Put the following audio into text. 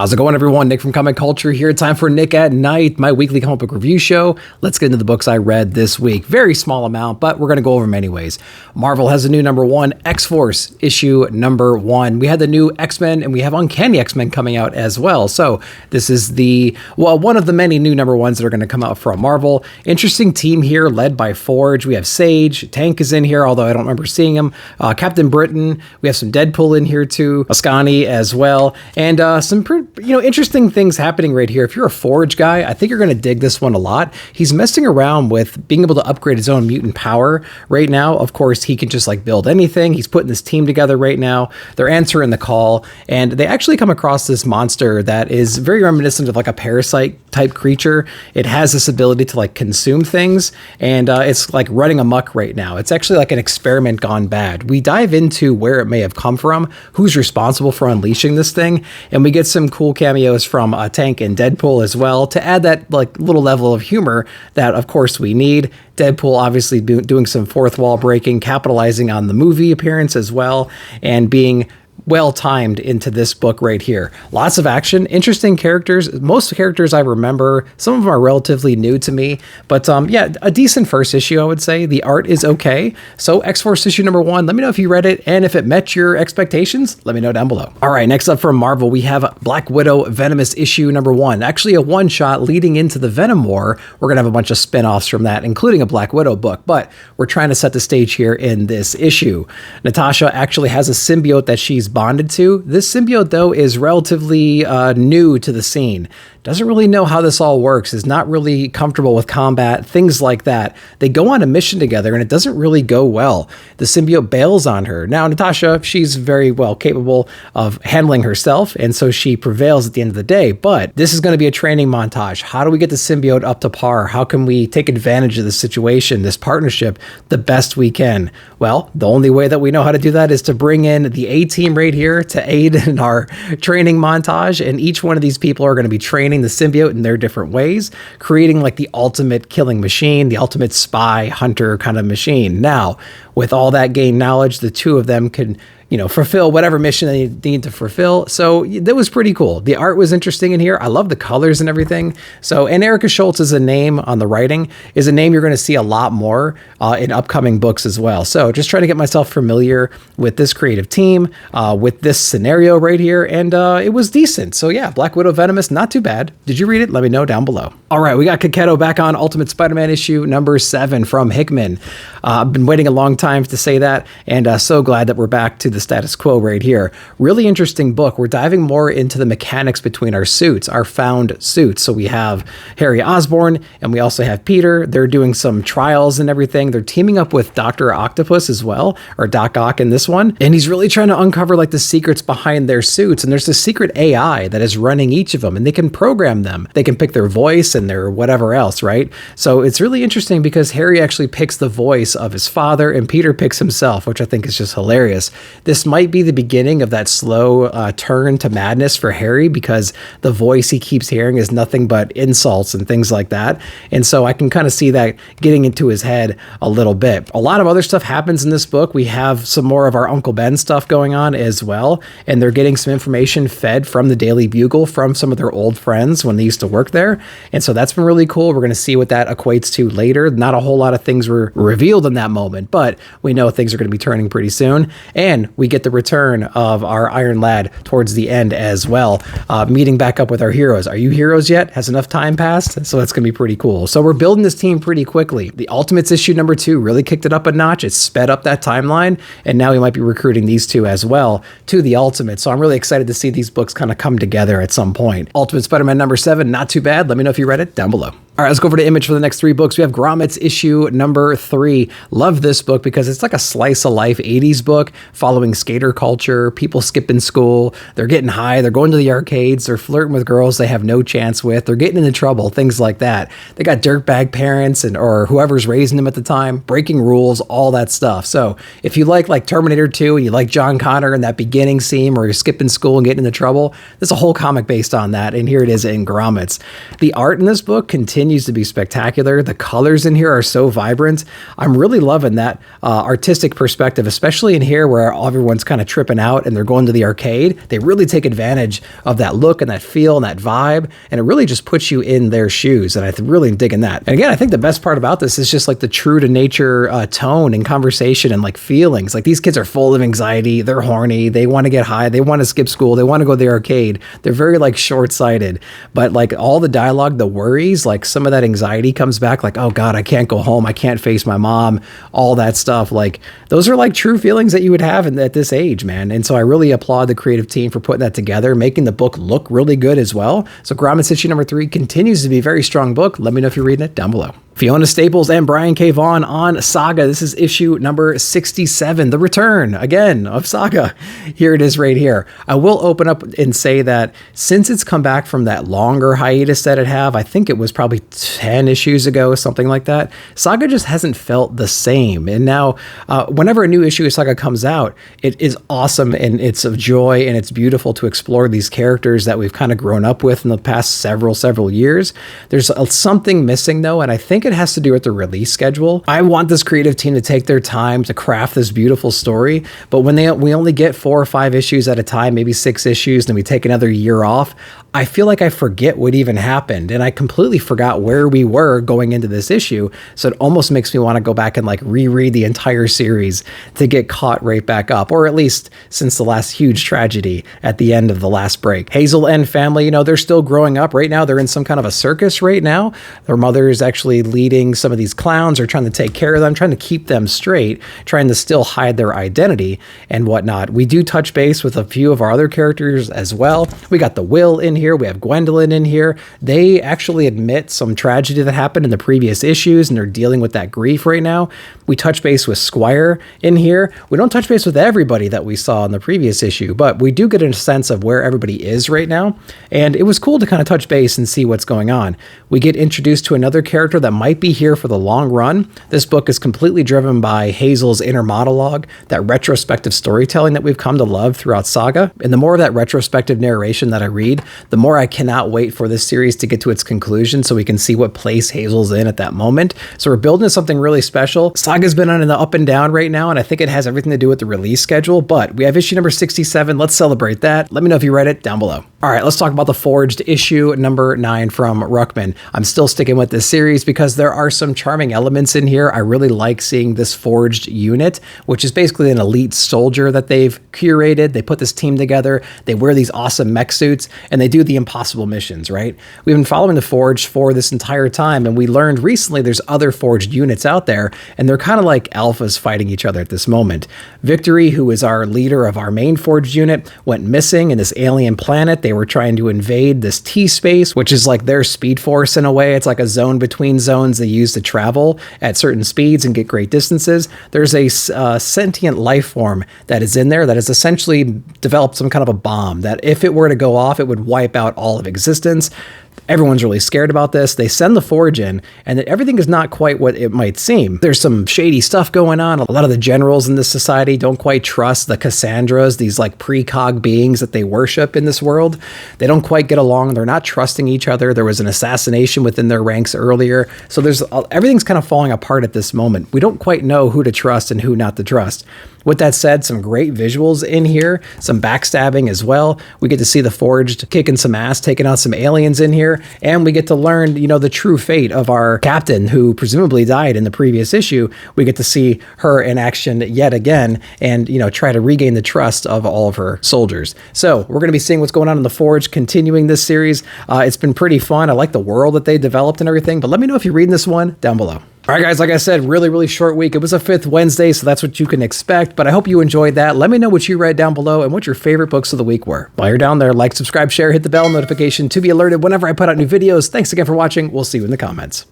How's it going, everyone? Nick from Comic Culture here. Time for Nick at Night, my weekly comic book review show. Let's get into the books I read this week. Very small amount, but we're going to go over them anyways. Marvel has a new #1, X-Force issue #1. We had the new X-Men and we have Uncanny X-Men coming out as well. So this is one of the many new #1s that are going to come out from Marvel. Interesting team here led by Forge. We have Sage. Tank is in here, although I don't remember seeing him. Captain Britain. We have some Deadpool in here too. Ascani as well. And some pretty interesting things happening right here. If you're a Forge guy, I think you're going to dig this one a lot. He's messing around with being able to upgrade his own mutant power right now. Of course, he can just build anything. He's putting this team together right now. They're answering the call, and they actually come across this monster that is very reminiscent of a parasite type creature. It has this ability to consume things, and it's running amok right now. It's actually an experiment gone bad. We dive into where it may have come from, who's responsible for unleashing this thing, and we get some cool cameos from Tank and Deadpool as well to add that little level of humor that of course we need. Deadpool obviously doing some fourth wall breaking, capitalizing on the movie appearance as well, and being well timed into this book right here. Lots of action, interesting characters. Most characters I remember. Some of them are relatively new to me, but yeah, a decent first issue, I would say. The art is okay. So X-Force issue #1, let me know if you read it, and if it met your expectations, let me know down below. All right, next up from Marvel, we have Black Widow Venomous issue #1. Actually a one-shot leading into the Venom War. We're gonna have a bunch of spin-offs from that, including a Black Widow book, but we're trying to set the stage here in this issue. Natasha actually has a symbiote that she's bonded to. This symbiote, though, is relatively new to the scene. Doesn't really know how this all works, is not really comfortable with combat, things like that. They go on a mission together and it doesn't really go well. The symbiote bails on her. Now, Natasha, she's very well capable of handling herself, and so she prevails at the end of the day, but this is going to be a training montage. How do we get the symbiote up to par? How can we take advantage of the situation, this partnership, the best we can? Well, the only way that we know how to do that is to bring in the A-team right here to aid in our training montage, and each one of these people are going to be training the symbiote in their different ways, creating the ultimate killing machine, the ultimate spy hunter kind of machine. Now, with all that gained knowledge, the two of them can fulfill whatever mission they need to fulfill. So that was pretty cool. The art was interesting in here. I love the colors and everything. So, and Erica Schultz is a name on the writing, is a name you're going to see a lot more in upcoming books as well. So just trying to get myself familiar with this creative team, with this scenario right here. And it was decent. So yeah, Black Widow Venomous, not too bad. Did you read it? Let me know down below. All right, we got Kaketto back on Ultimate Spider-Man issue #7 from Hickman. I've been waiting a long time to say that, and so glad that we're back to the status quo right here. Really interesting book. We're diving more into the mechanics between our suits, our found suits. So we have Harry Osborn and we also have Peter. They're doing some trials and everything. They're teaming up with Dr. Octopus as well, or Doc Ock in this one. And he's really trying to uncover the secrets behind their suits. And there's this secret AI that is running each of them, and they can program them. They can pick their voice and their whatever else, right? So it's really interesting because Harry actually picks the voice of his father and Peter picks himself, which I think is just hilarious. This might be the beginning of that slow turn to madness for Harry, because the voice he keeps hearing is nothing but insults and things like that. And so I can kind of see that getting into his head a little bit. A lot of other stuff happens in this book. We have some more of our Uncle Ben stuff going on as well. And they're getting some information fed from the Daily Bugle from some of their old friends when they used to work there. And so that's been really cool. We're going to see what that equates to later. Not a whole lot of things were revealed in that moment, but we know things are going to be turning pretty soon. And we get the return of our Iron Lad towards the end as well, meeting back up with our heroes. Are you heroes yet? Has enough time passed? So that's going to be pretty cool. So we're building this team pretty quickly. The Ultimates issue #2 really kicked it up a notch. It sped up that timeline, and now we might be recruiting these two as well to the Ultimate. So I'm really excited to see these books kind of come together at some point. Ultimate Spider-Man #7, not too bad. Let me know if you read it down below. All right, let's go over to Image for the next 3 books. We have Grommets issue #3. Love this book because it's like a slice of life 80s book following skater culture, people skipping school, they're getting high, they're going to the arcades, they're flirting with girls they have no chance with, they're getting into trouble, things like that. They got dirtbag parents or whoever's raising them at the time, breaking rules, all that stuff. So if you like Terminator 2 and you like John Connor in that beginning scene where you're skipping school and getting into trouble, there's a whole comic based on that, and here it is in Grommets. The art in this book continues continues to be spectacular. The colors in here are so vibrant. I'm really loving that artistic perspective, especially in here where everyone's kind of tripping out and they're going to the arcade. They really take advantage of that look and that feel and that vibe, and it really just puts you in their shoes, and I'm really digging that. And again, I think the best part about this is just like the true to nature tone and conversation and like feelings. Like, these kids are full of anxiety, they're horny, they want to get high, they want to skip school, they want to go to the arcade. They're very like short-sighted, but like all the dialogue, the worries, like some of that anxiety comes back, like, oh God, I can't go home, I can't face my mom, all that stuff. Like, those are like true feelings that you would have at this age, man. And so I really applaud the creative team for putting that together, making the book look really good as well. So Grommets issue number 3 continues to be a very strong book. Let me know if you're reading it down below. Fiona Staples and Brian K. Vaughan on Saga. This is issue number 67, the return again of Saga. Here it is right here. I will open up and say that since it's come back from that longer hiatus that it have, I think it was probably 10 issues ago, something like that, Saga just hasn't felt the same. And now whenever a new issue of Saga comes out, it is awesome and it's of joy and it's beautiful to explore these characters that we've kind of grown up with in the past several years. There's something missing though, and I think it has to do with the release schedule. I want this creative team to take their time to craft this beautiful story, but when we only get 4 or 5 issues at a time, maybe 6 issues, then we take another year off, I feel like I forget what even happened, and I completely forgot where we were going into this issue, so it almost makes me want to go back and like reread the entire series to get caught right back up, or at least since the last huge tragedy at the end of the last break. Hazel and family, you know, they're still growing up. Right now, they're in some kind of a circus right now. Their mother is actually leading some of these clowns, or trying to take care of them, trying to keep them straight, trying to still hide their identity and whatnot. We do touch base with a few of our other characters as well. We got the Will in here. We have Gwendolyn in here. They actually admit some tragedy that happened in the previous issues, and they're dealing with that grief right now. We touch base with Squire in here. We don't touch base with everybody that we saw in the previous issue, but we do get a sense of where everybody is right now. And it was cool to kind of touch base and see what's going on. We get introduced to another character that might be here for the long run. This book is completely driven by Hazel's inner monologue, that retrospective storytelling that we've come to love throughout Saga. And the more of that retrospective narration that I read, the more I cannot wait for this series to get to its conclusion so we can see what place Hazel's in at that moment. So we're building something really special. Saga's been on an up and down right now, and I think it has everything to do with the release schedule, but we have issue number 67. Let's celebrate that. Let me know if you read it down below. All right, let's talk about the Forged issue number 9 from Ruckman. I'm still sticking with this series because there are some charming elements in here. I really like seeing this Forged unit, which is basically an elite soldier that they've curated. They put this team together. They wear these awesome mech suits, and they do the impossible missions, right? We've been following the Forged for this entire time, and we learned recently there's other Forged units out there, and they're kind of like alphas fighting each other at this moment. Victory, who is our leader of our main Forged unit, went missing in this alien planet. They were trying to invade this T-space, which is like their speed force in a way. It's like a zone between zones they use to travel at certain speeds and get great distances. There's a sentient life form that is in there that has essentially developed some kind of a bomb that if it were to go off, it would wipe out all of existence. Everyone's really scared about this. They send the Forge in, and everything is not quite what it might seem. There's some shady stuff going on. A lot of the generals in this society don't quite trust the Cassandras, these like precog beings that they worship in this world. They don't quite get along. They're not trusting each other. There was an assassination within their ranks earlier. So everything's kind of falling apart at this moment. We don't quite know who to trust and who not to trust. With that said, some great visuals in here, some backstabbing as well. We get to see the Forged kicking some ass, taking out some aliens in here, and we get to learn, you know, the true fate of our captain who presumably died in the previous issue. We get to see her in action yet again and, you know, try to regain the trust of all of her soldiers. So we're going to be seeing what's going on in the Forge, continuing this series. It's been pretty fun. I like the world that they developed and everything, but let me know if you're reading this one down below. All right, guys, like I said, really short week. It was a 5th Wednesday, so that's what you can expect, but I hope you enjoyed that. Let me know what you read down below and what your favorite books of the week were. While you're down there, like, subscribe, share, hit the bell notification to be alerted whenever I put out new videos. Thanks again for watching. We'll see you in the comments.